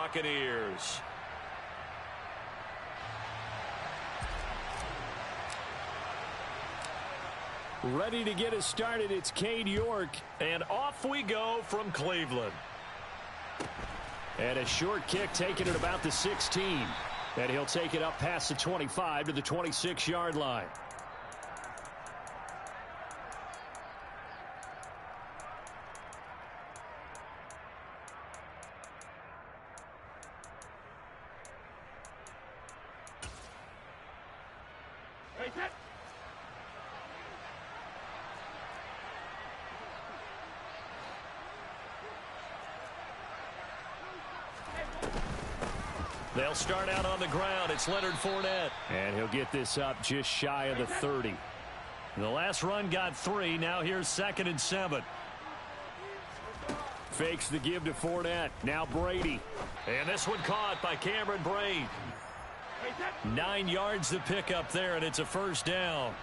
Buccaneers. Ready to get us started, it's Cade York. And off we go from Cleveland. And a short kick taken at about the 16. And he'll take it up past the 25 to the 26-yard line. They'll start out on the ground. It's Leonard Fournette. And he'll get this up just shy of the 30. The last run got 3. Now here's 2nd and 7. Fakes the give to Fournette. Now Brady. And this one caught by Cameron Brate. 9 yards to pick up there, and it's a first down.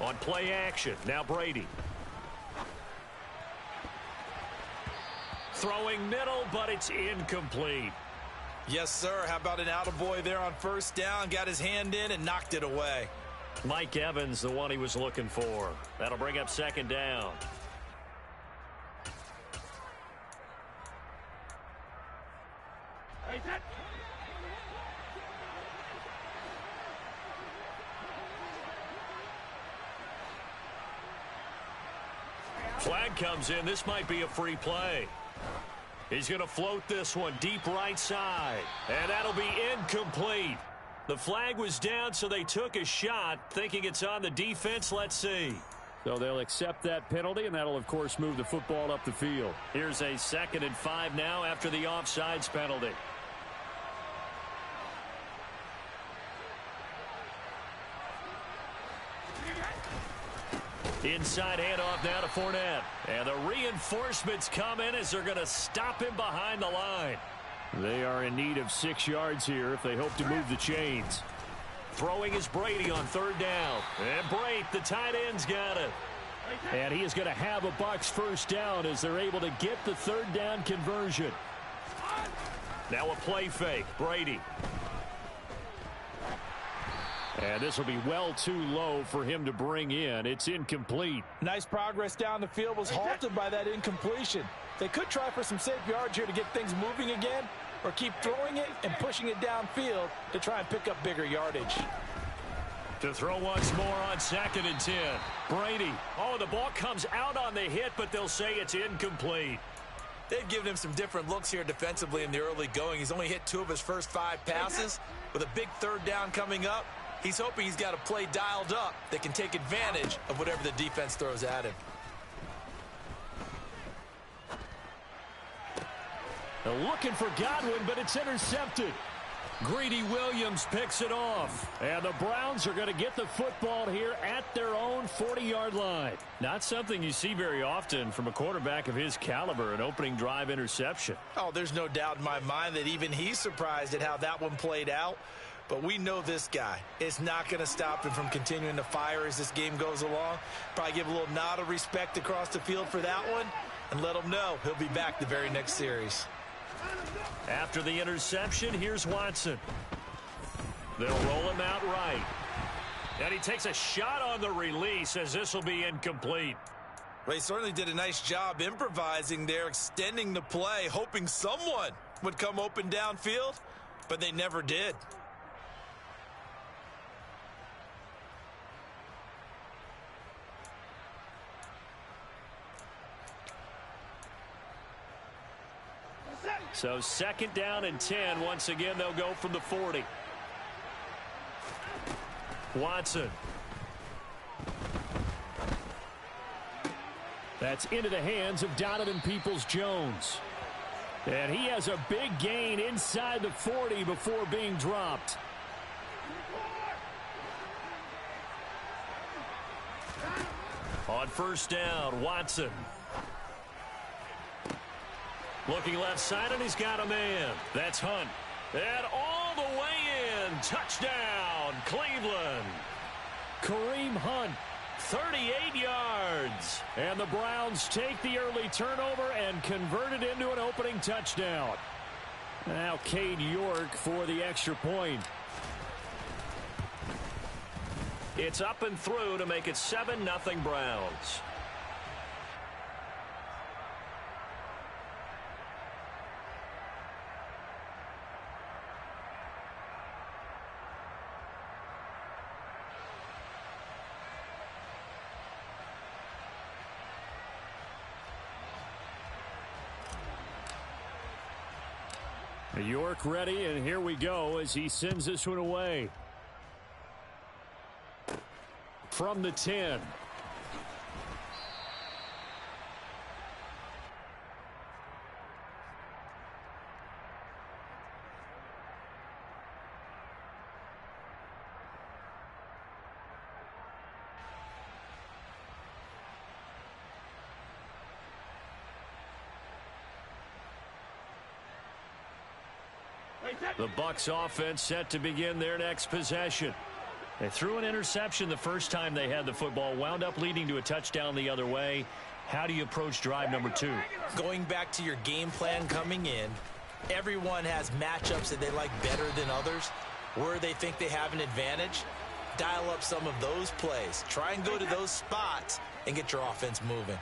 On play action, now Brady. Throwing middle, but it's incomplete. Yes, sir. How about an attaboy there on first down? Got his hand in and knocked it away. Mike Evans, the one he was looking for. That'll bring up 2nd down. Flag comes in. This might be a free play. He's going to float this one deep right side. And that'll be incomplete. The flag was down, so they took a shot, thinking it's on the defense. Let's see. So they'll accept that penalty, and that'll, of course, move the football up the field. Here's a 2nd and 5 now after the offsides penalty. Inside handoff now to Fournette. And the reinforcements come in as they're going to stop him behind the line. They are in need of 6 yards here if they hope to move the chains. Throwing is Brady on 3rd down. And Brate, the tight end's got it. And he is going to have a Bucs first down as they're able to get the 3rd down conversion. Now a play fake. Brady. And this will be well too low for him to bring in. It's incomplete. Nice progress down the field, was halted by that incompletion. They could try for some safe yards here to get things moving again, or keep throwing it and pushing it downfield to try and pick up bigger yardage. To throw once more on 2nd and 10. Brady. Oh, the ball comes out on the hit, but they'll say it's incomplete. They've given him some different looks here defensively in the early going. He's only hit 2 of his first 5 passes. With a big 3rd down coming up, he's hoping he's got a play dialed up that can take advantage of whatever the defense throws at him. They're looking for Godwin, but it's intercepted. Greedy Williams picks it off. And the Browns are going to get the football here at their own 40-yard line. Not something you see very often from a quarterback of his caliber, an opening drive interception. Oh, there's no doubt in my mind that even he's surprised at how that one played out. But we know this guy is not going to stop him from continuing to fire as this game goes along. Probably give a little nod of respect across the field for that one and let him know he'll be back the very next series. After the interception, here's Watson. They'll roll him out right. And he takes a shot on the release as this will be incomplete. Well, he certainly did a nice job improvising there, extending the play, hoping someone would come open downfield, but they never did. So 2nd down and 10. Once again, they'll go from the 40. Watson. That's into the hands of Donovan Peoples-Jones. And he has a big gain inside the 40 before being dropped. On first down, Watson. Looking left side, and he's got a man. That's Hunt. And all the way in. Touchdown, Cleveland. Kareem Hunt, 38 yards. And the Browns take the early turnover and convert it into an opening touchdown. Now Cade York for the extra point. It's up and through to make it 7-0 Browns. York ready, and here we go as he sends this one away. From the 10. The Bucs offense set to begin their next possession. They threw an interception the first time they had the football, wound up leading to a touchdown the other way. How do you approach drive number 2? Going back to your game plan coming in, everyone has matchups that they like better than others. Where they think they have an advantage, dial up some of those plays. Try and go to those spots and get your offense moving.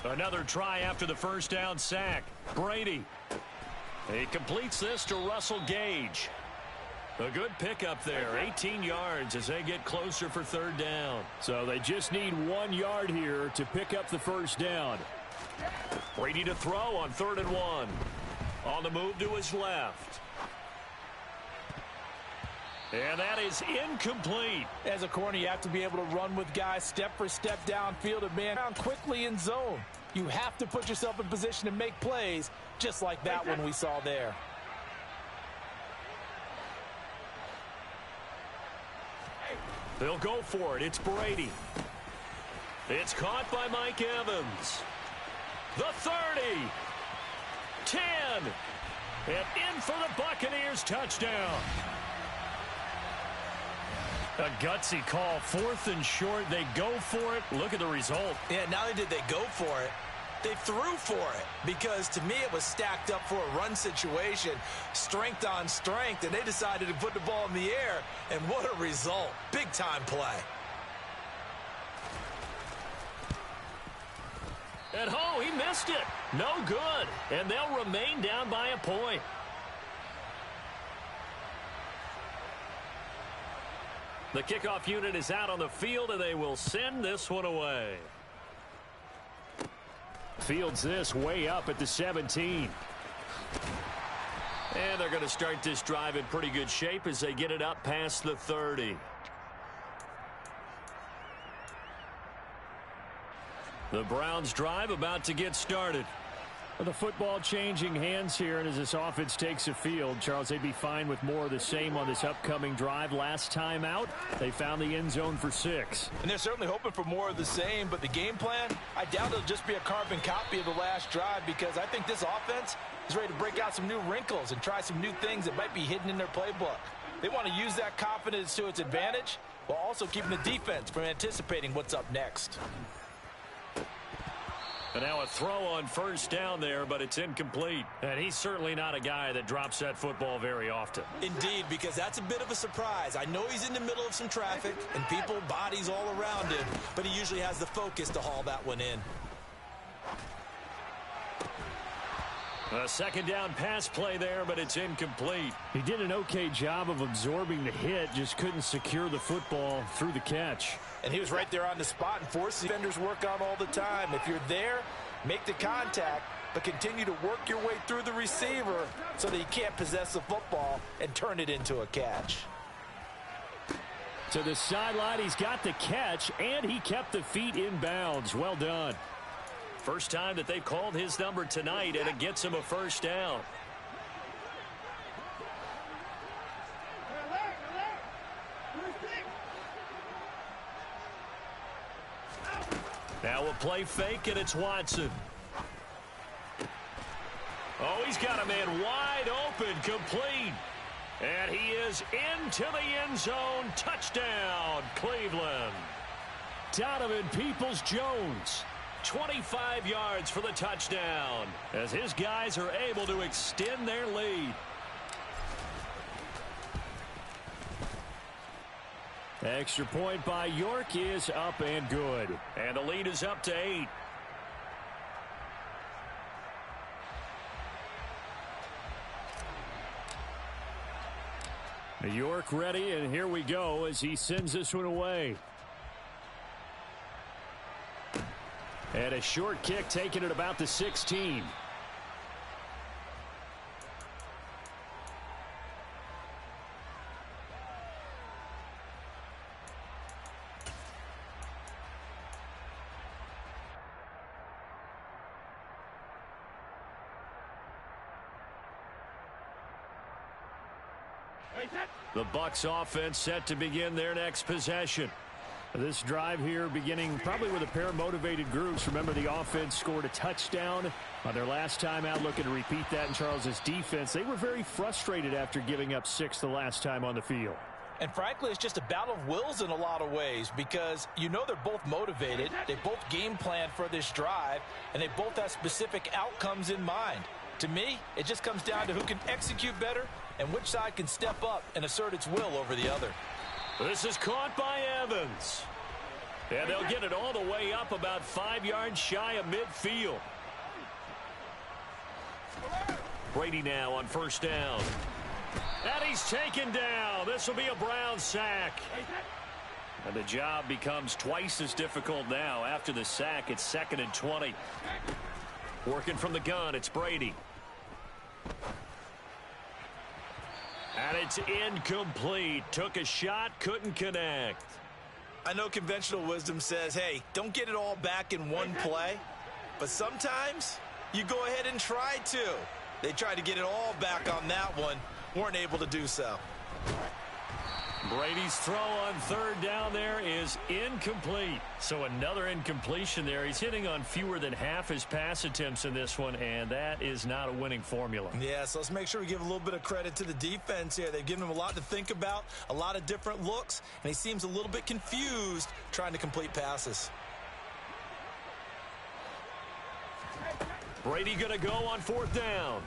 Another try after the first down sack. Brady. He completes this to Russell Gage. A good pickup there. 18 yards as they get closer for third down. So they just need 1 yard here to pick up the first down. Brady to throw on 3rd and 1. On the move to his left. And that is incomplete. As a corner, you have to be able to run with guys step for step downfield and man down quickly in zone. You have to put yourself in position to make plays just like that one we saw there. They'll go for it. It's Brady. It's caught by Mike Evans. The 30. 10. And in for the Buccaneers touchdown. A gutsy call. 4th and short. They go for it. Look at the result. Yeah, not only did they go for it, they threw for it. Because to me, it was stacked up for a run situation. Strength on strength. And they decided to put the ball in the air. And what a result. Big time play. And oh, he missed it. No good. And they'll remain down by a point. The kickoff unit is out on the field, and they will send this one away. Fields this way up at the 17. And they're going to start this drive in pretty good shape as they get it up past the 30. The Browns drive about to get started. The football changing hands here, and as this offense takes the field, Charles, they'd be fine with more of the same on this upcoming drive. Last time out, they found the end zone for 6. And they're certainly hoping for more of the same, but the game plan, I doubt it'll just be a carbon copy of the last drive because I think this offense is ready to break out some new wrinkles and try some new things that might be hidden in their playbook. They want to use that confidence to its advantage while also keeping the defense from anticipating what's up next. And now a throw on first down there, but it's incomplete. And he's certainly not a guy that drops that football very often. Indeed, because that's a bit of a surprise. I know he's in the middle of some traffic and people, bodies all around him, but he usually has the focus to haul that one in. A second down pass play there, but it's incomplete. He did an okay job of absorbing the hit, just couldn't secure the football through the catch. And he was right there on the spot and forced defenders work on all the time. If you're there, make the contact, but continue to work your way through the receiver so that you can't possess the football and turn it into a catch. To the sideline, he's got the catch, and he kept the feet in bounds. Well done. First time that they've called his number tonight, and it gets him a first down. Now a play fake, and it's Watson. Oh, he's got a man wide open, complete. And he is into the end zone. Touchdown, Cleveland. Donovan Peoples-Jones. 25 yards for the touchdown as his guys are able to extend their lead. Extra point by York is up and good. And the lead is up to 8. York ready, and here we go as he sends this one away. And a short kick taken at about the 16. The Bucs offense set to begin their next possession. This drive here beginning probably with a pair of motivated groups. Remember, the offense scored a touchdown on their last time out, looking to repeat that in Charles's defense. They were very frustrated after giving up 6 the last time on the field. And frankly, it's just a battle of wills in a lot of ways because you know they're both motivated. They both game plan for this drive, and they both have specific outcomes in mind. To me, it just comes down to who can execute better and which side can step up and assert its will over the other. This is caught by Evans. And they'll get it all the way up about 5 yards shy of midfield. Brady now on first down. And he's taken down. This will be a Brown sack. And the job becomes twice as difficult now. After the sack, it's 2nd and 20. Working from the gun, it's Brady. And it's incomplete. Took a shot, couldn't connect. I know conventional wisdom says, hey, don't get it all back in one play. But sometimes you go ahead and try to. They tried to get it all back on that one. Weren't able to do so. Brady's throw on third down there is incomplete. So another incompletion there. He's hitting on fewer than half his pass attempts in this one, and that is not a winning formula. Yeah, so let's make sure we give a little bit of credit to the defense here. They've given him a lot to think about, a lot of different looks, and he seems a little bit confused trying to complete passes. Brady going to go on fourth down.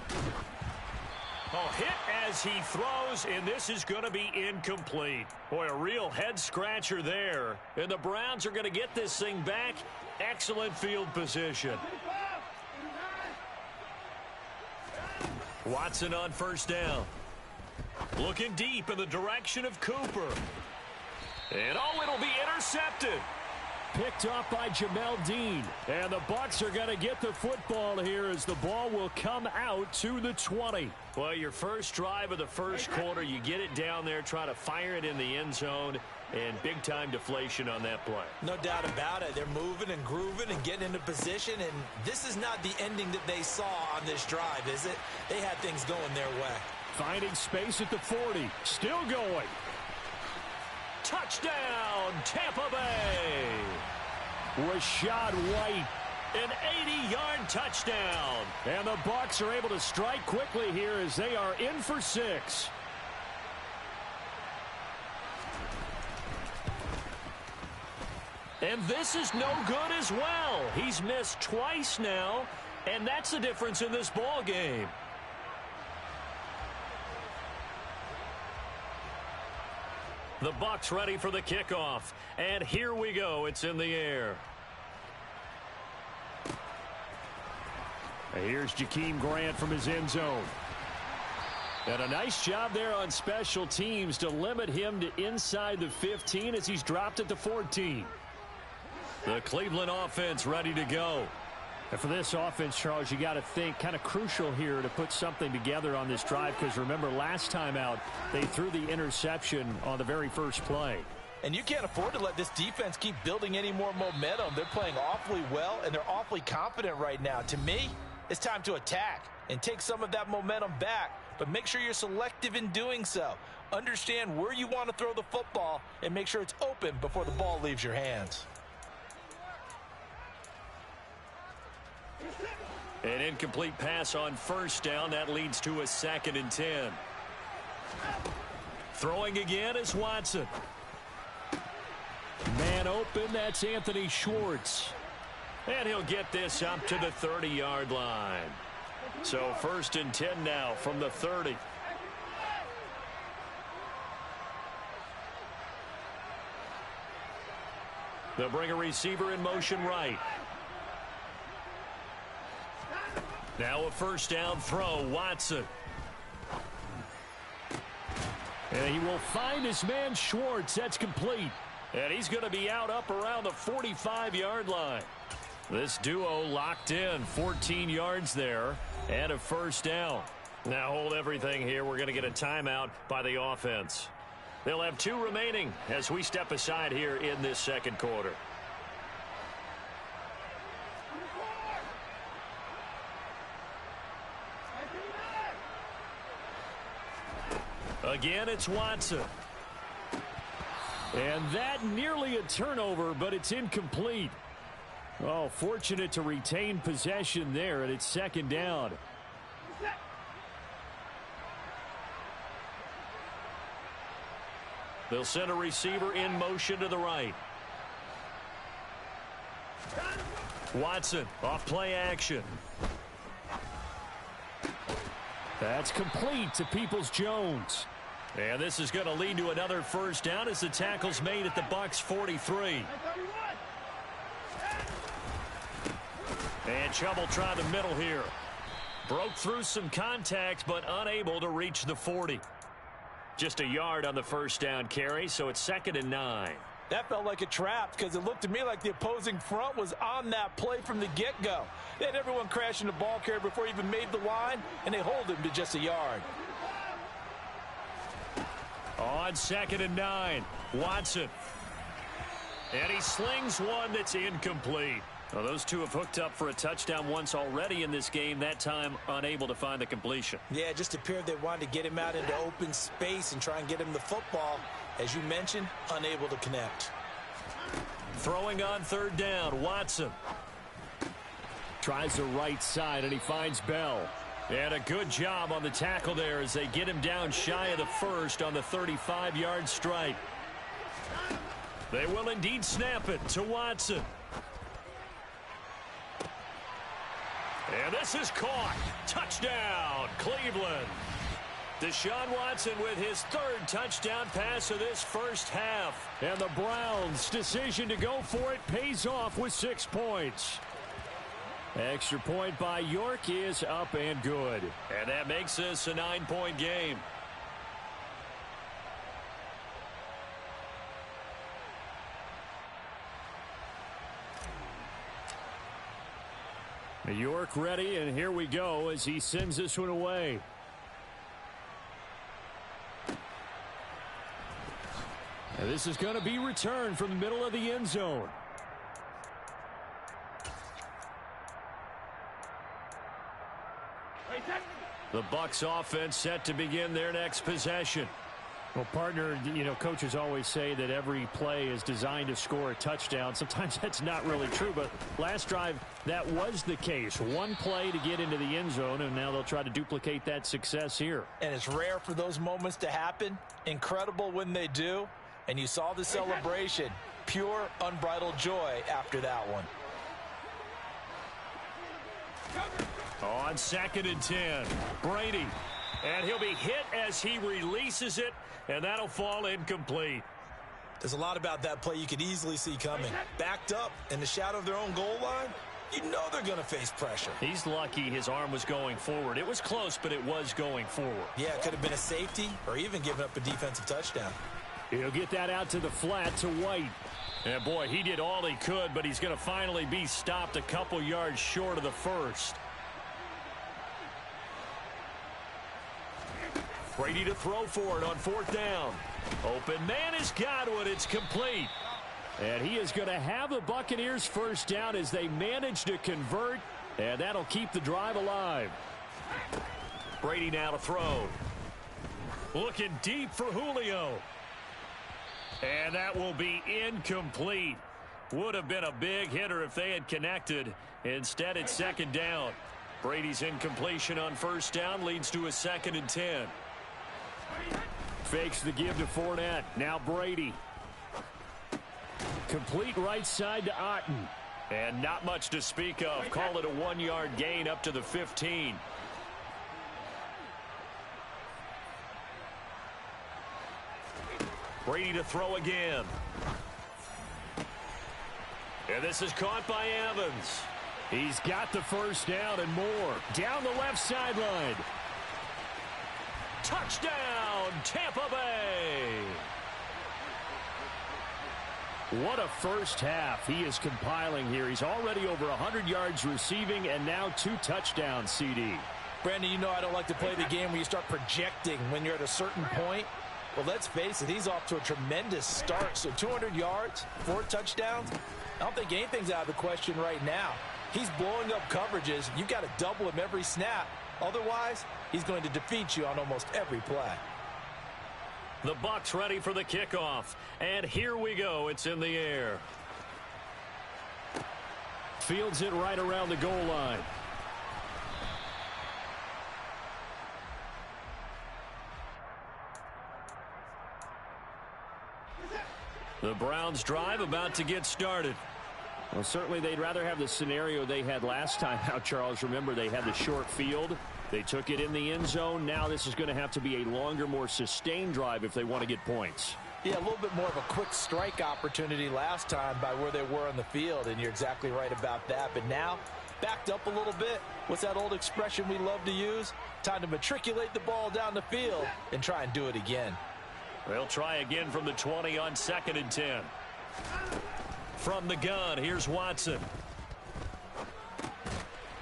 Oh, hit as he throws, and this is going to be incomplete. Boy, a real head-scratcher there. And the Browns are going to get this thing back. Excellent field position. Watson on first down. Looking deep in the direction of Cooper. And, oh, it'll be intercepted. Picked off by Jamel Dean. And the Bucs are going to get the football here as the ball will come out to the 20. Well, your first drive of the first quarter, you get it down there, try to fire it in the end zone, and big-time deflation on that play. No doubt about it. They're moving and grooving and getting into position, and this is not the ending that they saw on this drive, is it? They had things going their way. Finding space at the 40. Still going. Touchdown, Tampa Bay. Rachaad White. An 80-yard touchdown. And the Bucs are able to strike quickly here as they are in for 6. And this is no good as well. He's missed twice now, and that's the difference in this ball game. The Bucs ready for the kickoff. And here we go. It's in the air. Here's Jakeem Grant from his end zone. And a nice job there on special teams to limit him to inside the 15 as he's dropped at the 14. The Cleveland offense ready to go. And for this offense, Charles, you got to think kind of crucial here to put something together on this drive because remember last time out they threw the interception on the very first play. And you can't afford to let this defense keep building any more momentum. They're playing awfully well, and they're awfully confident right now. To me, it's time to attack and take some of that momentum back, but make sure you're selective in doing so. Understand where you want to throw the football and make sure it's open before the ball leaves your hands. An incomplete pass on first down. That leads to a 2nd and 10. Throwing again is Watson. Man open, that's Anthony Schwartz. And he'll get this up to the 30-yard line. So 1st and 10 now from the 30. They'll bring a receiver in motion right. Now a 1st down throw, Watson. And he will find his man Schwartz. That's complete. And he's going to be out up around the 45-yard line. This duo locked in, 14 yards there, and a 1st down. Now hold everything here. We're going to get a timeout by the offense. They'll have 2 remaining as we step aside here in this 2nd quarter. Again, it's Watson. And that nearly a turnover, but it's incomplete. Oh, fortunate to retain possession there, and it's 2nd down. They'll send a receiver in motion to the right. Watson off play action. That's complete to Peoples-Jones. And this is going to lead to another 1st down as the tackle's made at the Bucs 43. And Chubb will try the middle here. Broke through some contact, but unable to reach the 40. Just a yard on the 1st down carry, so it's 2nd and 9. That felt like a trap because it looked to me like the opposing front was on that play from the get-go. They had everyone crashing the ball carrier before he even made the line, and they hold him to just a yard. On 2nd and 9, Watson. And he slings one that's incomplete. Well, those two have hooked up for a touchdown once already in this game, that time unable to find the completion. Yeah, it just appeared they wanted to get him out into open space and try and get him the football. As you mentioned, unable to connect. Throwing on 3rd down, Watson. Tries the right side, and he finds Bell. And a good job on the tackle there as they get him down shy of the 1st on the 35-yard strike. They will indeed snap it to Watson. And this is caught. Touchdown, Cleveland. Deshaun Watson with his 3rd touchdown pass of this 1st half. And the Browns' decision to go for it pays off with 6 points. Extra point by York is up and good. And that makes this a 9-point game. York ready, and here we go as he sends this one away. And this is going to be returned from the middle of the end zone. The Bucs offense set to begin their next possession. Well, partner, you know, coaches always say that every play is designed to score a touchdown. Sometimes that's not really true, but last drive, that was the case. One play to get into the end zone, and now they'll try to duplicate that success here. And it's rare for those moments to happen. Incredible when they do. And you saw the celebration. Pure, unbridled joy after that one. On 2nd and 10, Brady. And he'll be hit as he releases it, and that'll fall incomplete. There's a lot about that play you could easily see coming. Backed up in the shadow of their own goal line, you know they're going to face pressure. He's lucky his arm was going forward. It was close, but it was going forward. Yeah, it could have been a safety or even given up a defensive touchdown. He'll get that out to the flat to White. And boy, he did all he could, but he's going to finally be stopped a couple yards short of the 1st. Brady to throw for it on 4th down. Open man has got one. It's complete. And he is going to have the Buccaneers 1st down as they manage to convert, and that'll keep the drive alive. Brady now to throw. Looking deep for Julio. And that will be incomplete. Would have been a big hitter if they had connected. Instead, it's 2nd down. Brady's incompletion on 1st down leads to a 2nd and 10. Fakes the give to Fournette. Now Brady. Complete right side to Otten. And not much to speak of. Call it a 1-yard gain up to the 15. Brady to throw again. And this is caught by Evans. He's got the first down and more. Down the left sideline. Touchdown, Tampa Bay. What a first half he is compiling here. He's already over 100 yards receiving and now 2 touchdowns, CD. Brandon, you know I don't like to play the game where you start projecting when you're at a certain point. Well, let's face it, he's off to a tremendous start. So 200 yards, 4 touchdowns. I don't think anything's out of the question right now. He's blowing up coverages. You got to double him every snap. Otherwise, he's going to defeat you on almost every play. The Bucs ready for the kickoff. And here we go. It's in the air. Fields it right around the goal line. The Browns drive about to get started. Well, certainly they'd rather have the scenario they had last time out, Charles. Remember, they had the short field. They took it in the end zone. Now this is going to have to be a longer, more sustained drive if they want to get points. Yeah, a little bit more of a quick strike opportunity last time by where they were on the field, and you're exactly right about that. But now, backed up a little bit. What's that old expression we love to use? Time to matriculate the ball down the field and try and do it again. They'll try again from the 20 on 2nd and 10. From the gun, here's Watson.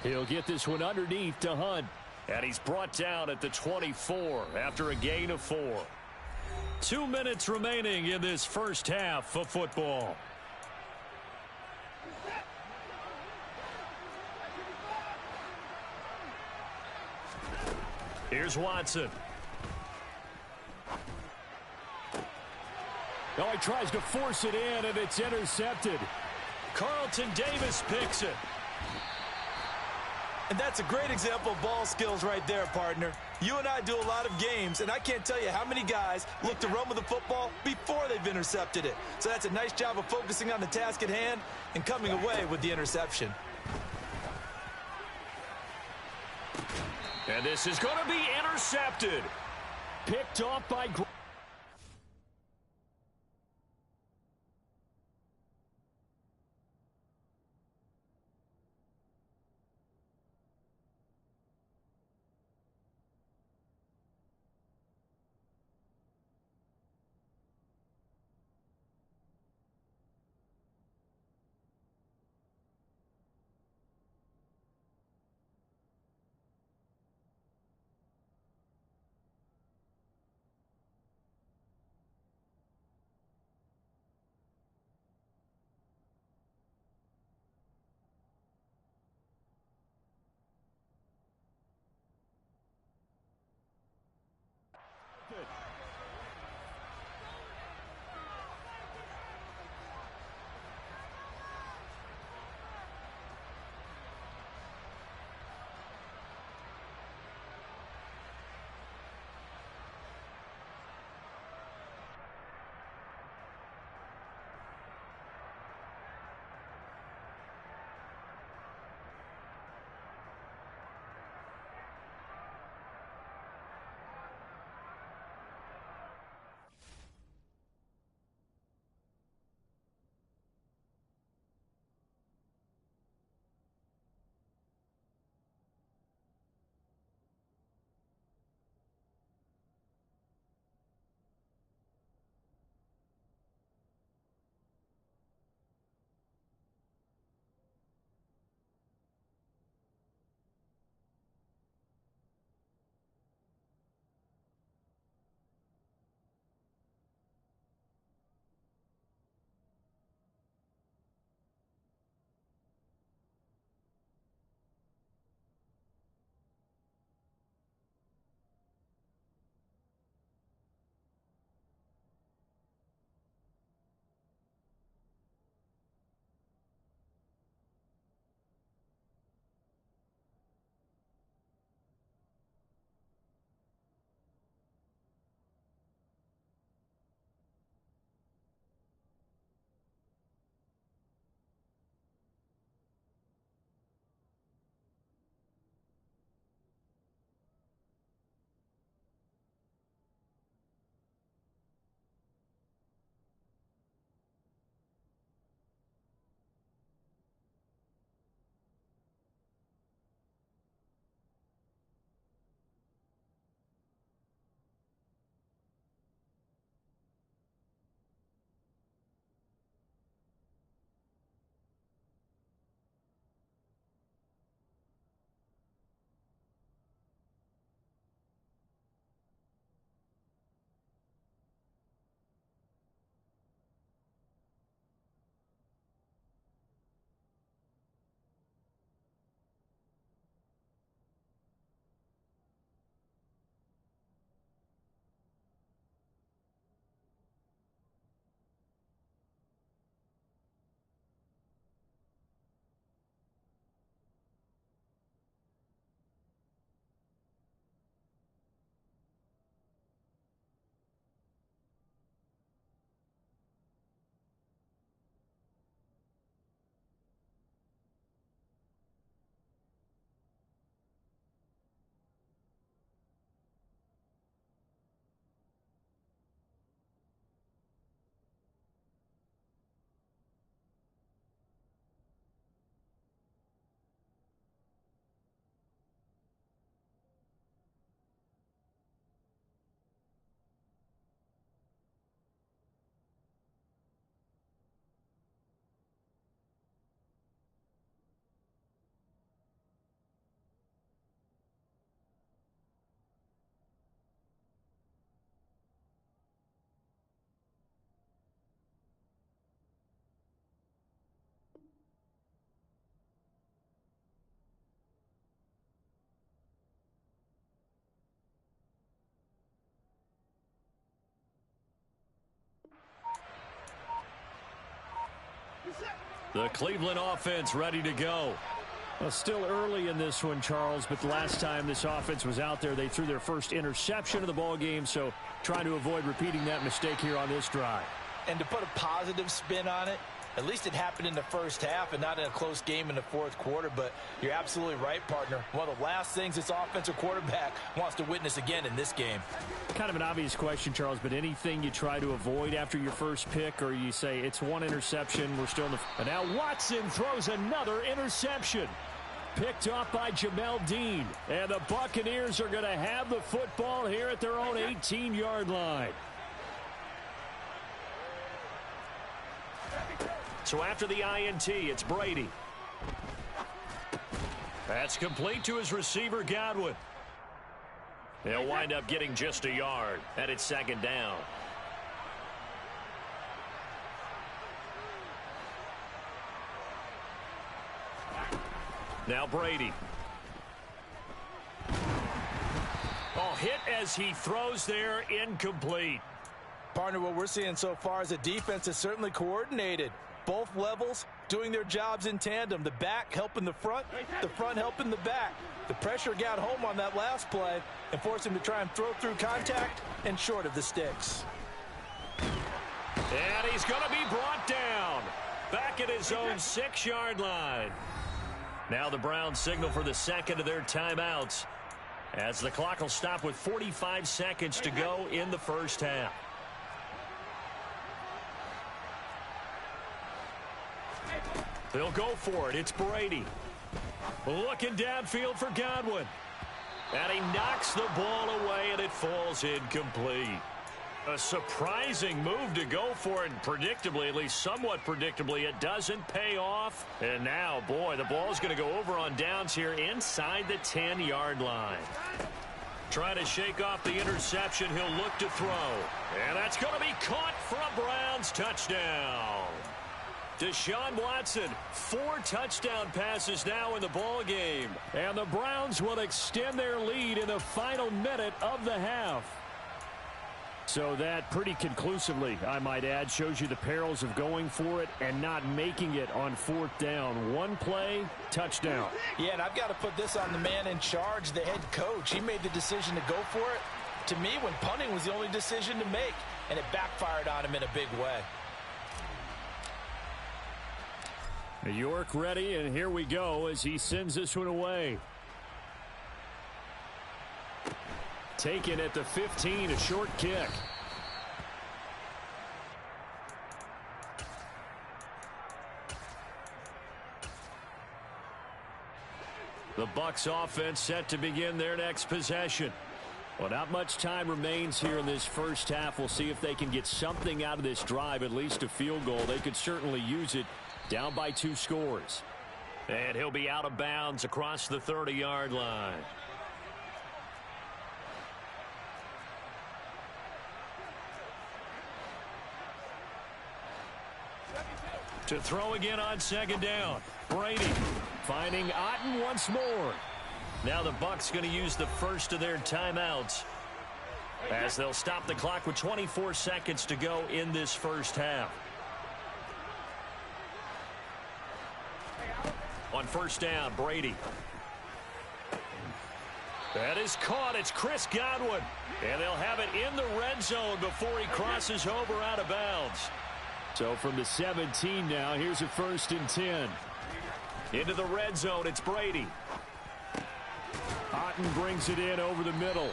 He'll get this one underneath to Hunt. And he's brought down at the 24 after a gain of 4. 2 minutes remaining in this first half of football. Here's Watson. Oh, he tries to force it in, and it's intercepted. Carlton Davis picks it. And that's a great example of ball skills right there, partner. You and I do a lot of games, and I can't tell you how many guys look to run with the football before they've intercepted it. So that's a nice job of focusing on the task at hand and coming away with the interception. And this is going to be intercepted. Picked off by... The Cleveland offense ready to go. Well, still early in this one, Charles, but the last time this offense was out there, they threw their first interception of the ball game, so trying to avoid repeating that mistake here on this drive. And to put a positive spin on it, at least it happened in the first half and not in a close game in the fourth quarter. But you're absolutely right, partner. One of the last things this offensive quarterback wants to witness again in this game. Kind of an obvious question, Charles, but anything you try to avoid after your first pick, or you say it's one interception, we're still in the... And now Watson throws another interception. Picked off by Jamel Dean. And the Buccaneers are going to have the football here at their own 18-yard line. So after the INT, it's Brady. That's complete to his receiver, Godwin. They'll wind up getting just a yard, and it's second down. Now Brady. Oh, hit as he throws there, incomplete. Partner, what we're seeing so far is a defense is certainly coordinated. Both levels doing their jobs in tandem. The back helping the front helping the back. The pressure got home on that last play and forced him to try and throw through contact and short of the sticks. And he's going to be brought down back at his own 6-yard line. Now the Browns signal for the second of their timeouts as the clock will stop with 45 seconds to go in the first half. They'll go for it. It's Brady. Looking downfield for Godwin. And he knocks the ball away, and it falls incomplete. A surprising move to go for it, and predictably, at least somewhat predictably, it doesn't pay off. And now, boy, the ball's going to go over on downs here inside the 10-yard line. Trying to shake off the interception, he'll look to throw. And that's going to be caught for a Browns touchdown. Deshaun Watson, 4 touchdown passes now in the ball game. And the Browns will extend their lead in the final minute of the half. So that pretty conclusively, I might add, shows you the perils of going for it and not making it on fourth down. One play, touchdown. Yeah, and I've got to put this on the man in charge, the head coach. He made the decision to go for it. To me, when punting was the only decision to make, and it backfired on him in a big way. York ready, and here we go as he sends this one away. Taken at the 15, a short kick. The Bucs offense set to begin their next possession. Well, not much time remains here in this first half. We'll see if they can get something out of this drive, at least a field goal. They could certainly use it. Down by 2 scores. And he'll be out of bounds across the 30-yard line. To throw again on second down. Brady finding Otten once more. Now the Bucs going to use the first of their timeouts as they'll stop the clock with 24 seconds to go in this first half. On first down, Brady. That is caught. It's Chris Godwin. And they'll have it in the red zone before he crosses over out of bounds. So from the 17 now, here's a 1st and 10. Into the red zone, it's Brady. Otten brings it in over the middle.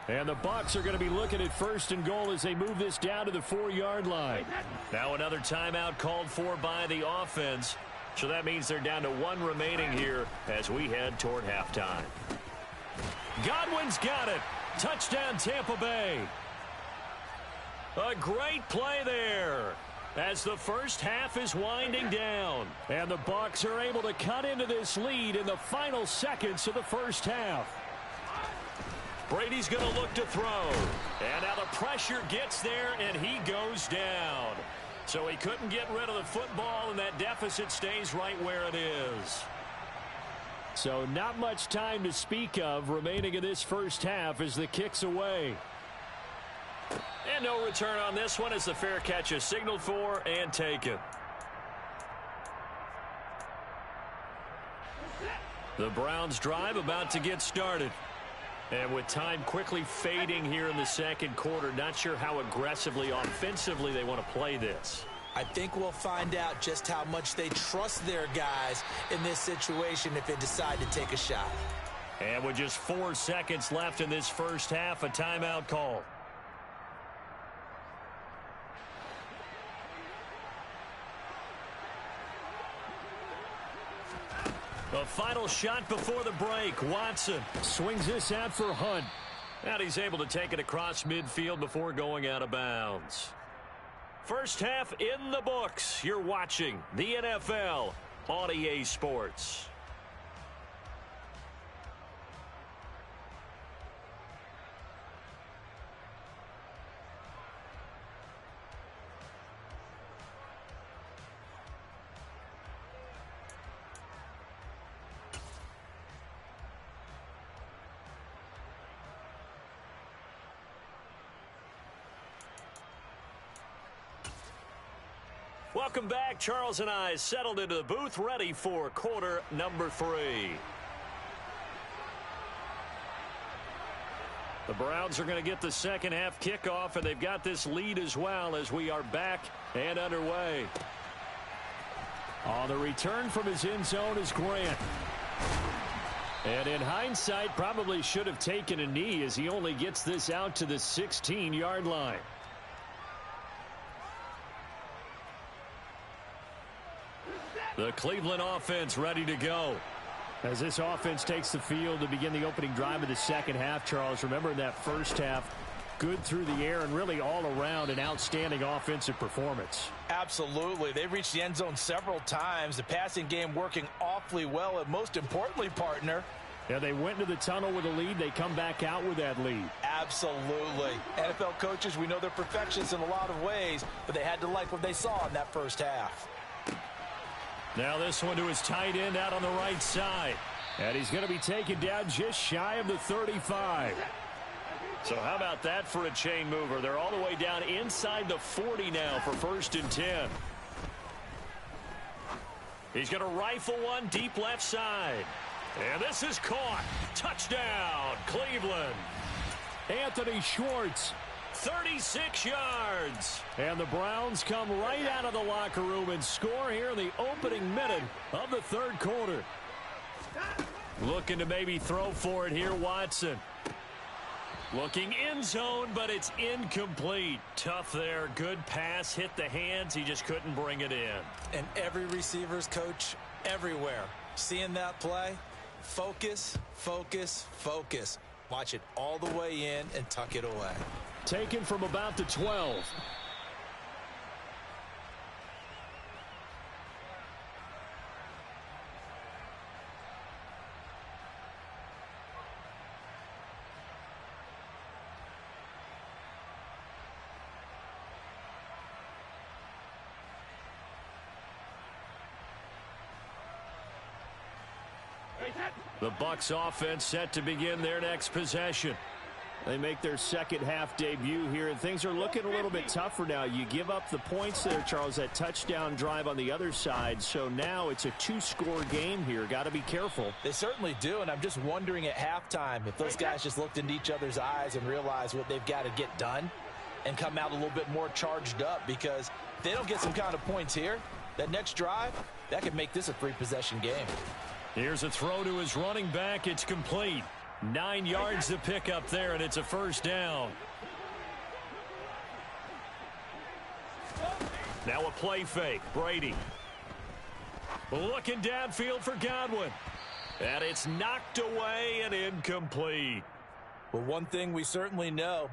And the Bucs are going to be looking at 1st and goal as they move this down to the 4-yard line. Now another timeout called for by the offense. So that means they're down to 1 remaining here as we head toward halftime. Godwin's got it. Touchdown, Tampa Bay. A great play there as the first half is winding down. And the Bucs are able to cut into this lead in the final seconds of the first half. Brady's going to look to throw. And now the pressure gets there, and he goes down. So he couldn't get rid of the football, and that deficit stays right where it is. So not much time to speak of remaining in this first half as the kick's away. And no return on this one as the fair catch is signaled for and taken. The Browns drive about to get started. And with time quickly fading here in the second quarter, not sure how aggressively, offensively they want to play this. I think we'll find out just how much they trust their guys in this situation if they decide to take a shot. And with just 4 seconds left in this first half, a timeout call. The final shot before the break. Watson swings this out for Hunt. And he's able to take it across midfield before going out of bounds. First half in the books. You're watching the NFL on EA Sports. Welcome back. Charles and I settled into the booth, ready for quarter number 3. The Browns are going to get the second half kickoff, and they've got this lead as well as we are back and underway. On the return from his end zone is Grant. And in hindsight, probably should have taken a knee as he only gets this out to the 16-yard line. The Cleveland offense ready to go. As this offense takes the field to begin the opening drive of the second half, Charles, remember in that first half, good through the air and really all around an outstanding offensive performance. Absolutely. They've reached the end zone several times. The passing game working awfully well, and most importantly, partner, yeah, they went into the tunnel with a lead. They come back out with that lead. Absolutely. NFL coaches, we know they're perfectionists in a lot of ways, but they had to like what they saw in that first half. Now this one to his tight end out on the right side. And he's going to be taken down just shy of the 35. So how about that for a chain mover? They're all the way down inside the 40 now for 1st and 10. He's going to rifle one deep left side. And this is caught. Touchdown, Cleveland. Anthony Schwartz. 36 yards. And the Browns come right out of the locker room and score here in the opening minute of the third quarter. Looking to maybe throw for it here, Watson. Looking in zone, but it's incomplete. Tough there. Good pass. Hit the hands. He just couldn't bring it in. And every receiver's coach everywhere. Seeing that play, focus, focus, focus. Watch it all the way in and tuck it away. Taken from about the 12. The Bucs offense set to begin their next possession. They make their second half debut here, and things are looking a little bit tougher now. You give up the points there, Charles, that touchdown drive on the other side. So now it's a 2-score game here. Got to be careful. They certainly do, and I'm just wondering at halftime if those guys just looked into each other's eyes and realized what they've got to get done and come out a little bit more charged up, because if they don't get some kind of points here, that next drive, that could make this a 3-possession game. Here's a throw to his running back. It's complete. 9 yards to pick up there, and it's a first down. Now a play fake. Brady. Looking downfield for Godwin. And it's knocked away and incomplete. Well, one thing we certainly know,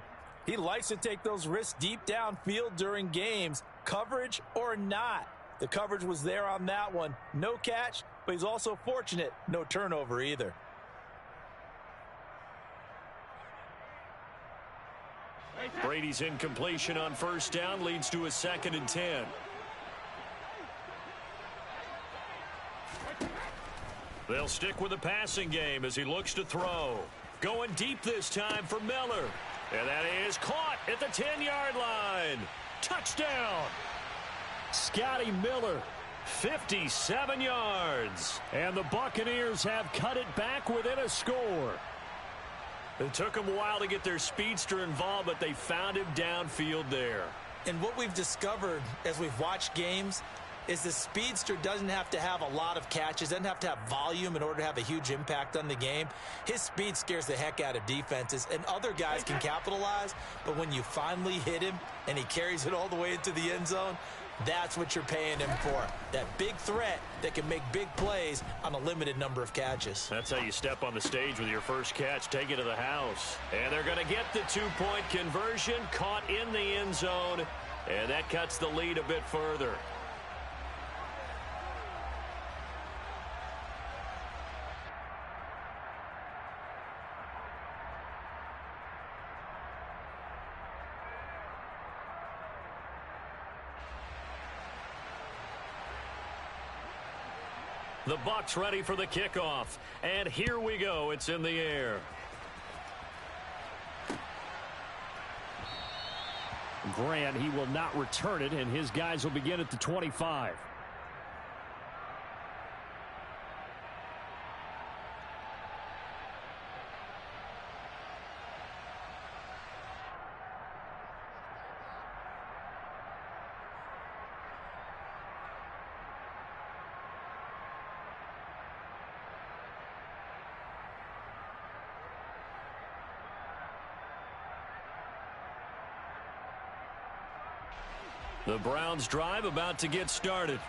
he likes to take those risks deep downfield during games, coverage or not. The coverage was there on that one. No catch, but he's also fortunate. No turnover either. Brady's incompletion on first down leads to a 2nd and 10. They'll stick with the passing game as he looks to throw. Going deep this time for Miller. And that is caught at the 10-yard line. Touchdown. Scotty Miller 57 yards. And the Buccaneers have cut it back within a score. It took them a while to get their speedster involved, but they found him downfield there. And what we've discovered as we've watched games is the speedster doesn't have to have a lot of catches, doesn't have to have volume in order to have a huge impact on the game. His speed scares the heck out of defenses, and other guys can capitalize, but when you finally hit him and he carries it all the way into the end zone, that's what you're paying him for. That big threat that can make big plays on a limited number of catches. That's how you step on the stage with your first catch, take it to the house. And they're going to get the two-point conversion, caught in the end zone, and that cuts the lead a bit further. The Bucs ready for the kickoff. And here we go. It's in the air. Grant, he will not return it, and his guys will begin at the 25. The Browns drive about to get started.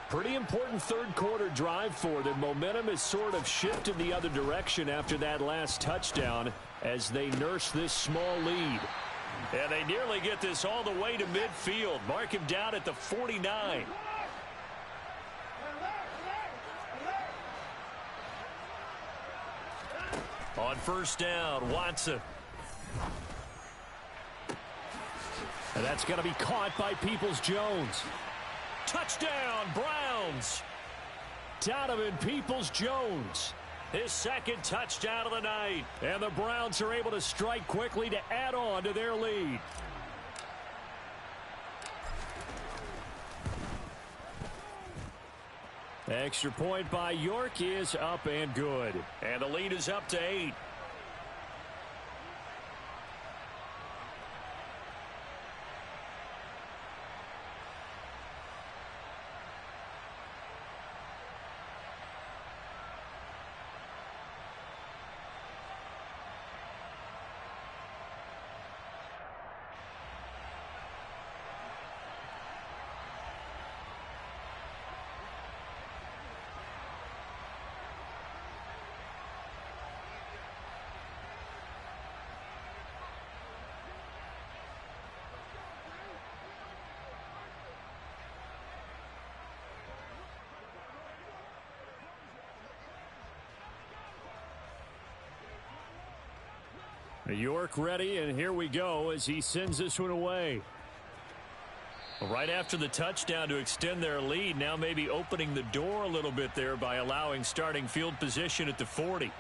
Pretty important third quarter drive for them. Momentum has sort of shifted the other direction after that last touchdown as they nurse this small lead. And they nearly get this all the way to midfield. Mark him down at the 49. On first down, Watson. And that's going to be caught by Peoples-Jones. Touchdown, Browns. Donovan Peoples-Jones. His second touchdown of the night. And the Browns are able to strike quickly to add on to their lead. Extra point by York is up and good. And the lead is up to 8. York ready, and here we go as he sends this one away. Right after the touchdown to extend their lead, now maybe opening the door a little bit there by allowing starting field position at the 40.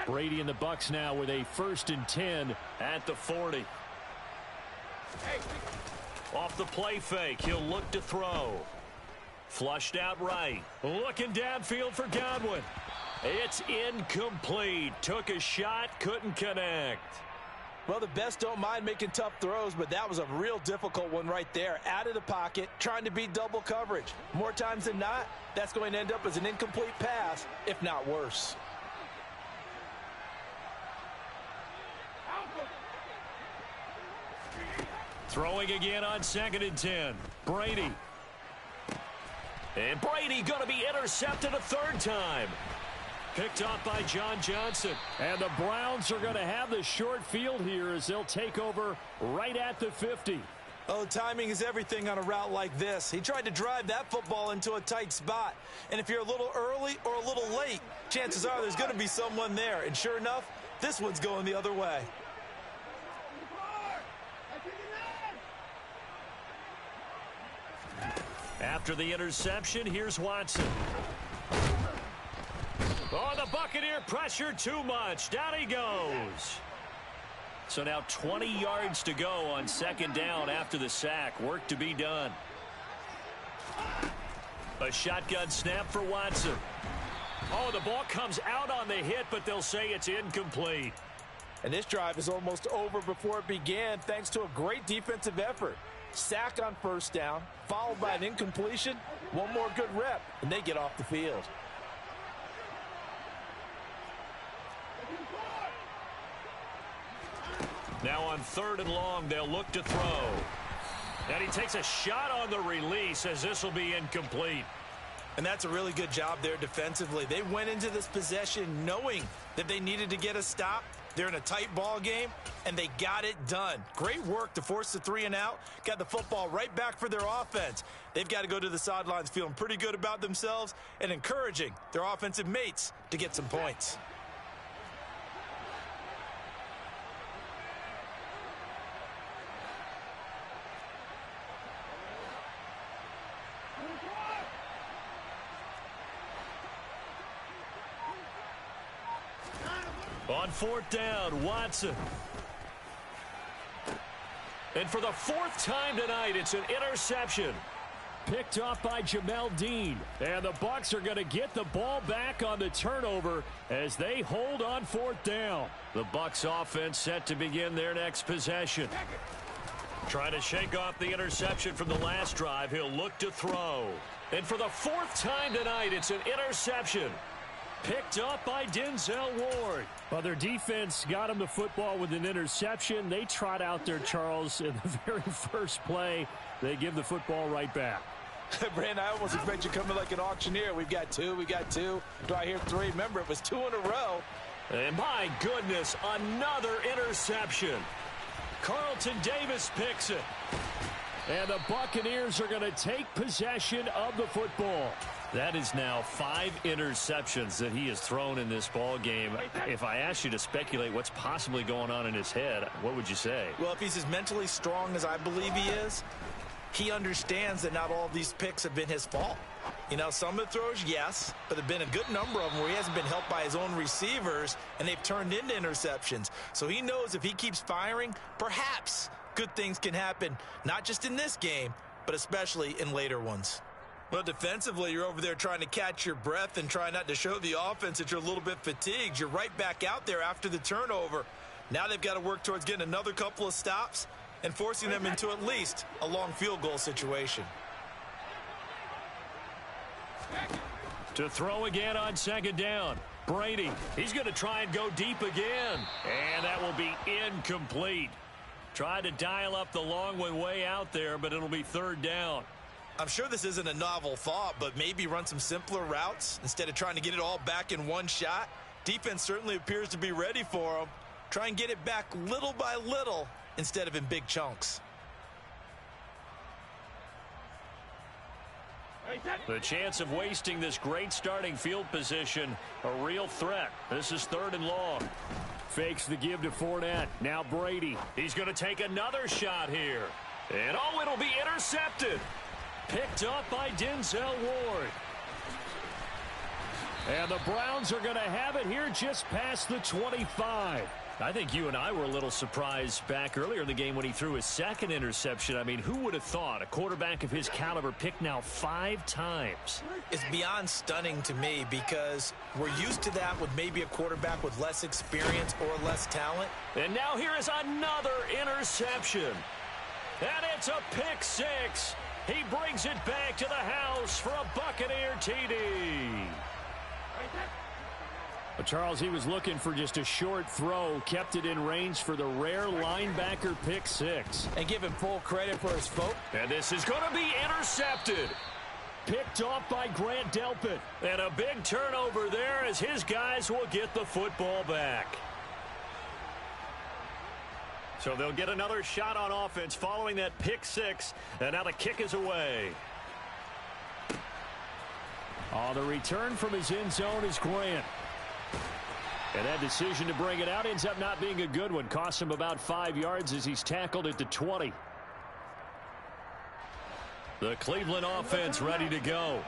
Brady and the Bucs now with a 1st and 10 at the 40. Off the play fake, he'll look to throw. Flushed out right. Looking downfield for Godwin. It's incomplete. Took a shot, couldn't connect. Well, the best don't mind making tough throws, but that was a real difficult one right there. Out of the pocket, trying to beat double coverage. More times than not, that's going to end up as an incomplete pass, if not worse. Throwing again on 2nd and 10. Brady. And Brady going to be intercepted a 3rd time. Picked off by John Johnson. And the Browns are going to have the short field here as they'll take over right at the 50. Oh, timing is everything on a route like this. He tried to drive that football into a tight spot. And if you're a little early or a little late, chances are there's going to be someone there. And sure enough, this one's going the other way. After the interception, here's Watson. Oh, the Buccaneer pressure too much. Down he goes. So now 20 yards to go on second down after the sack. Work to be done. A shotgun snap for Watson. Oh, the ball comes out on the hit, but they'll say it's incomplete. And this drive is almost over before it began thanks to a great defensive effort. Sack on first down, followed by an incompletion. One more good rep, and they get off the field. Now on 3rd and long, they'll look to throw. And he takes a shot on the release as this will be incomplete. And that's a really good job there defensively. They went into this possession knowing that they needed to get a stop. They're in a tight ball game, and they got it done. Great work to force the 3 and out. Got the football right back for their offense. They've got to go to the sidelines feeling pretty good about themselves and encouraging their offensive mates to get some points. On 4th down, Watson. And for the 4th time tonight, it's an interception. Picked off by Jamel Dean. And the Bucs are going to get the ball back on the turnover as they hold on 4th down. The Bucs offense set to begin their next possession. Trying to shake off the interception from the last drive. He'll look to throw. And for the 4th time tonight, it's an interception. Picked up by Denzel Ward. Well, their defense got him the football with an interception. They trot out there, Charles, in the very first play. They give the football right back. Brandon, I almost expect you coming like an auctioneer. We've got 2, we got 2. Do I hear 3? Remember, it was 2 in a row. And my goodness, another interception. Carlton Davis picks it. And the Buccaneers are going to take possession of the football. That is now 5 interceptions that he has thrown in this ball game. If I asked you to speculate what's possibly going on in his head, what would you say? Well, if he's as mentally strong as I believe he is, he understands that not all of these picks have been his fault. You know, some of the throws, yes, but there have been a good number of them where he hasn't been helped by his own receivers, and they've turned into interceptions. So he knows if he keeps firing, perhaps good things can happen, not just in this game, but especially in later ones. Well, defensively, you're over there trying to catch your breath and try not to show the offense that you're a little bit fatigued. You're right back out there after the turnover. Now they've got to work towards getting another couple of stops and forcing them into at least a long field goal situation. To throw again on 2nd down. Brady, he's going to try and go deep again. And that will be incomplete. Tried to dial up the long one way out there, but it'll be 3rd down. I'm sure this isn't a novel thought, but maybe run some simpler routes instead of trying to get it all back in one shot. Defense certainly appears to be ready for them. Try and get it back little by little instead of in big chunks. The chance of wasting this great starting field position, a real threat. This is 3rd and long. Fakes the give to Fournette. Now Brady. He's going to take another shot here. And oh, it'll be intercepted. Picked up by Denzel Ward. And the Browns are going to have it here just past the 25. I think you and I were a little surprised back earlier in the game when he threw his 2nd interception. I mean, who would have thought a quarterback of his caliber picked now 5 times? It's beyond stunning to me because we're used to that with maybe a quarterback with less experience or less talent. And now here is another interception. And it's a pick 6. He brings it back to the house for a Buccaneer TD. But Charles, he was looking for just a short throw, kept it in range for the rare linebacker pick 6. And give him full credit for his folk. And this is going to be intercepted. Picked off by Grant Delpit. And a big turnover there as his guys will get the football back. So they'll get another shot on offense following that pick 6. And now the kick is away. Oh, the return from his end zone is Grant. And that decision to bring it out ends up not being a good one. Costs him about 5 yards as he's tackled at the 20. The Cleveland offense ready to go.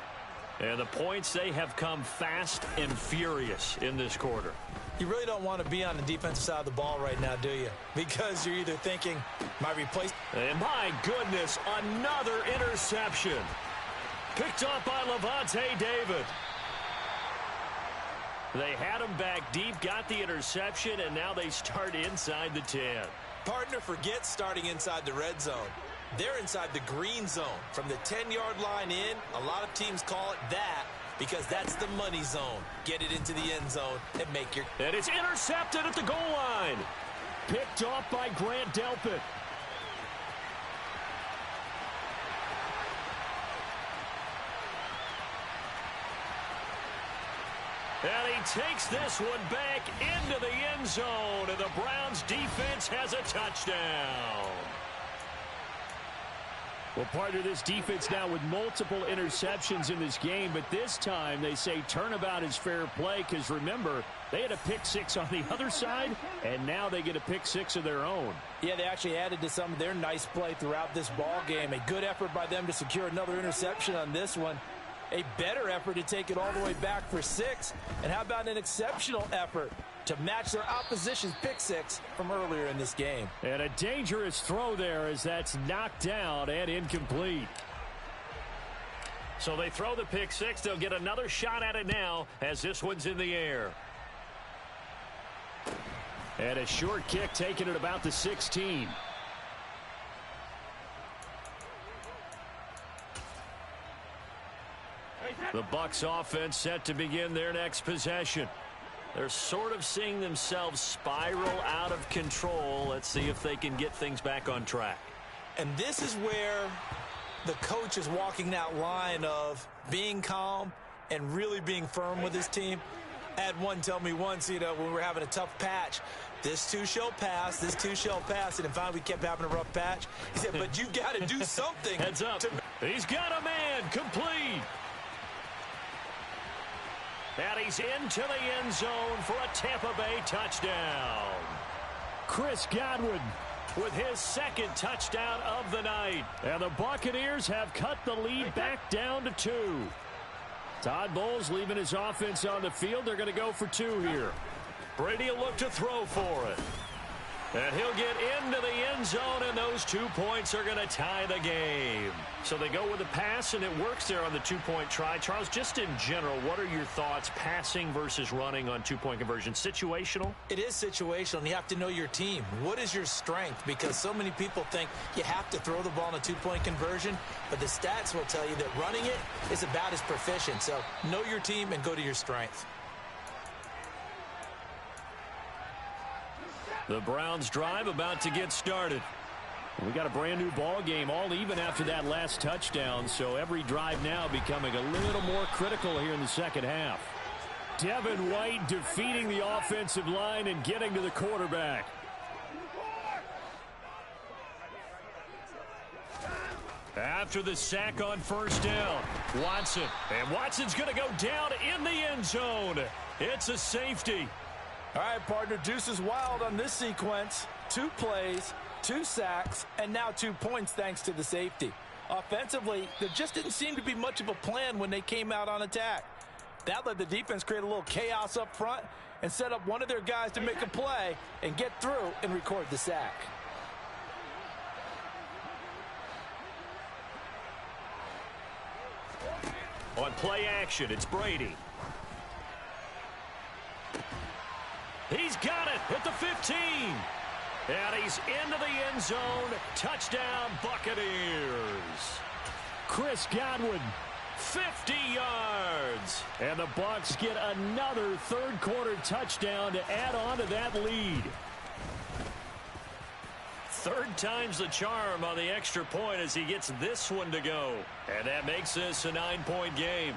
And the points, they have come fast and furious in this quarter. You really don't want to be on the defensive side of the ball right now, do you? Because you're either thinking, my replace. And my goodness, another interception. Picked off by Lavonte David. They had him back deep, got the interception, and now they start inside the 10. Partner, forget starting inside the red zone. They're inside the green zone. From the 10-yard line in, a lot of teams call it that because that's the money zone. Get it into the end zone and make your... And it's intercepted at the goal line. Picked off by Grant Delpit. And he takes this one back into the end zone, and the Browns defense has a touchdown. Well, partner, this defense now with multiple interceptions in this game, but this time they say turnabout is fair play because, remember, they had a pick six on the other side, and now they get a pick six of their own. Yeah, they actually added to some of their nice play throughout this ball game. A good effort by them to secure another interception on this one. A better effort to take it all the way back for 6. And how about an exceptional effort to match their opposition's pick six from earlier in this game. And a dangerous throw there as that's knocked down and incomplete. So they throw the pick six. They'll get another shot at it now as this one's in the air. And a short kick taken at about the 16. The Bucs offense set to begin their next possession. They're sort of seeing themselves spiral out of control. Let's see if they can get things back on track. And this is where the coach is walking that line of being calm and really being firm with his team. I had one tell me once, when we were having a tough patch, this too shall pass, this too shall pass, and finally we kept having a rough patch. He said, but you got to do something. Heads up. He's got a man, complete. And he's into the end zone for a Tampa Bay touchdown. Chris Godwin with his second touchdown of the night. And the Buccaneers have cut the lead back down to 2. Todd Bowles leaving his offense on the field. They're going to go for 2 here. Brady will look to throw for it. And he'll get into the end zone, and those 2 points are going to tie the game. So they go with a pass, and it works there on the 2-point try. Charles, just in general, what are your thoughts passing versus running on 2-point conversion? Situational? It is situational, and you have to know your team. What is your strength? Because so many people think you have to throw the ball in a 2-point conversion, but the stats will tell you that running it is about as proficient. So know your team and go to your strength. The Browns drive about to get started. We got a brand new ball game, all even after that last touchdown, so every drive now becoming a little more critical here in the second half. Devin White defeating the offensive line and getting to the quarterback. After the sack on first down, Watson. And Watson's going to go down in the end zone. It's a safety. All right, partner, Deuce is wild on this sequence. 2 plays, 2 sacks, and now 2 points thanks to the safety. Offensively, there just didn't seem to be much of a plan when they came out on attack. That let the defense create a little chaos up front and set up one of their guys to make a play and get through and record the sack. On play action, it's Brady. He's got it at the 15. And he's into the end zone. Touchdown, Buccaneers. Chris Godwin. 50 yards. And the Bucs get another third-quarter touchdown to add on to that lead. Third time's the charm on the extra point as he gets this one to go. And that makes this a 9-point game.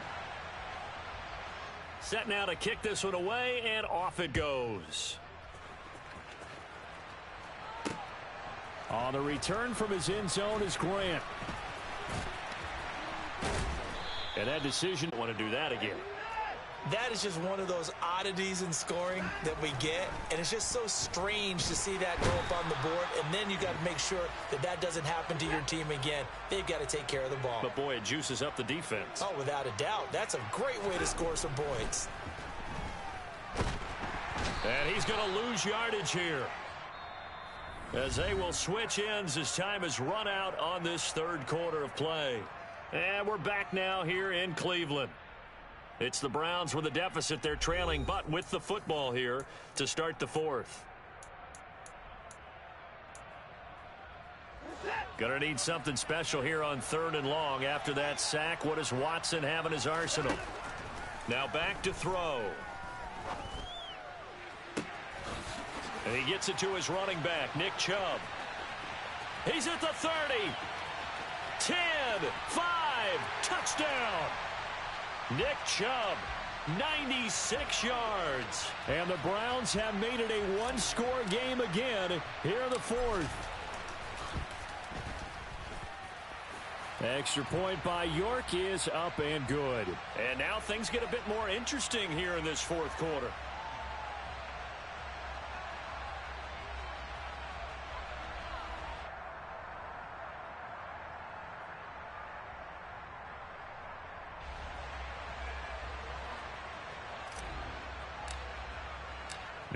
Set now to kick this one away, and off it goes. On the return from his end zone is Grant. And that decision, want to do that again. That is just one of those oddities in scoring that we get, and it's just so strange to see that go up on the board, and then you got to make sure that that doesn't happen to your team again. They've got to take care of the ball. But, boy, it juices up the defense. Oh, without a doubt. That's a great way to score some points. And he's going to lose yardage here, as they will switch ends as time has run out on this third quarter of play. And we're back now here in Cleveland. It's the Browns with a deficit. They're trailing, but with the football here to start the fourth. Gonna need something special here on 3rd and long. After that sack, what does Watson have in his arsenal? Now back to throw. And he gets it to his running back, Nick Chubb. He's at the 30. 10, 5, touchdown. Nick Chubb, 96 yards. And the Browns have made it a one-score game again here in the fourth. Extra point by York is up and good. And now things get a bit more interesting here in this fourth quarter.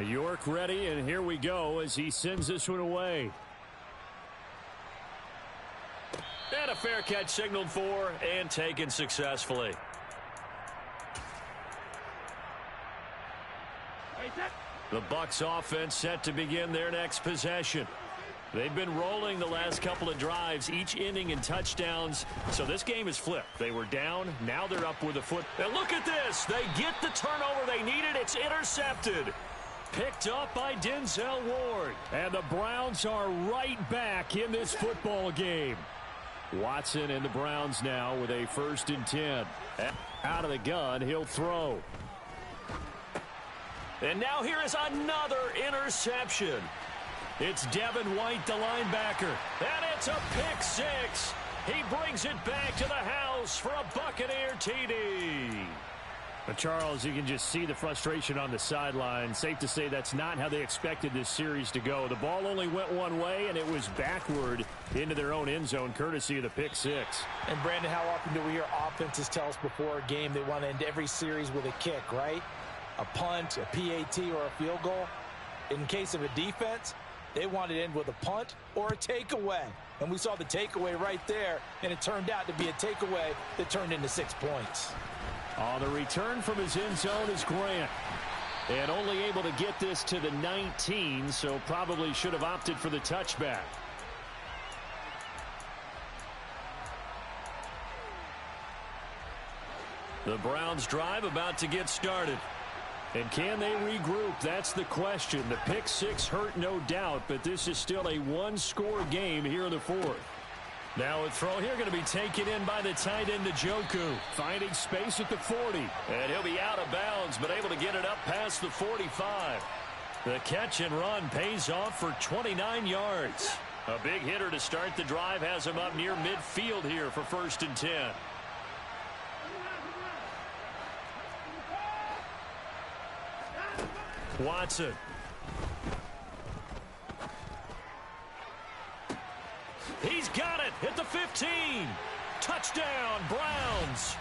York ready, and here we go as he sends this one away. And a fair catch signaled for and taken successfully. The Bucs offense set to begin their next possession. They've been rolling the last couple of drives, each inning in touchdowns. So this game is flipped. They were down, now they're up with a foot. And look at this. They get the turnover they needed. It's intercepted. Picked up by Denzel Ward. And the Browns are right back in this football game. Watson and the Browns now with a 1st and 10. Out of the gun, he'll throw. And now here is another interception. It's Devin White, the linebacker. And it's a pick six. He brings it back to the house for a Buccaneer TD. But Charles, you can just see the frustration on the sideline. Safe to say that's not how they expected this series to go. The ball only went one way, and it was backward into their own end zone, courtesy of the pick six. And, Brandon, how often do we hear offenses tell us before a game they want to end every series with a kick, right? A punt, a PAT, or a field goal. In case of a defense, they want to end with a punt or a takeaway. And we saw the takeaway right there, and it turned out to be a takeaway that turned into 6 points. On the return from his end zone is Grant. And only able to get this to the 19, so probably should have opted for the touchback. The Browns drive about to get started. And can they regroup? That's the question. The pick six hurt, no doubt, but this is still a one-score game here in the fourth. Now a throw here going to be taken in by the tight end Njoku. Finding space at the 40. And he'll be out of bounds, but able to get it up past the 45. The catch and run pays off for 29 yards. A big hitter to start the drive has him up near midfield here for 1st and 10. Watson. He's got it at the 15. Touchdown, Browns.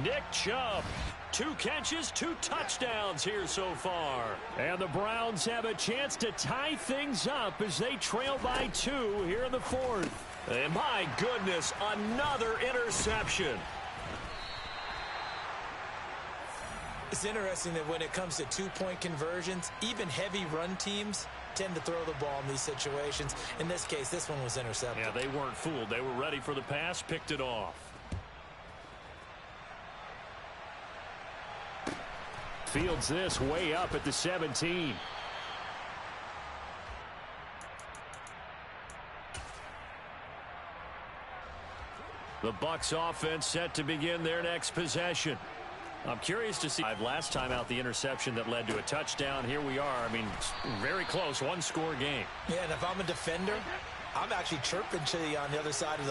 Nick Chubb. 2 catches, 2 touchdowns here so far. And the Browns have a chance to tie things up as they trail by 2 here in the fourth. And my goodness, another interception. It's interesting that when it comes to 2-point conversions, even heavy run teams tend to throw the ball in these situations. In this case, this one was intercepted. Yeah, they weren't fooled. They were ready for the pass, picked it off. Fields this way up at the 17. The Bucs offense set to begin their next possession. I'm curious to see. Last time out the interception that led to a touchdown. Here we are. I mean, very close, one-score game. Yeah, and if I'm a defender, I'm actually chirping Chili on the other side of the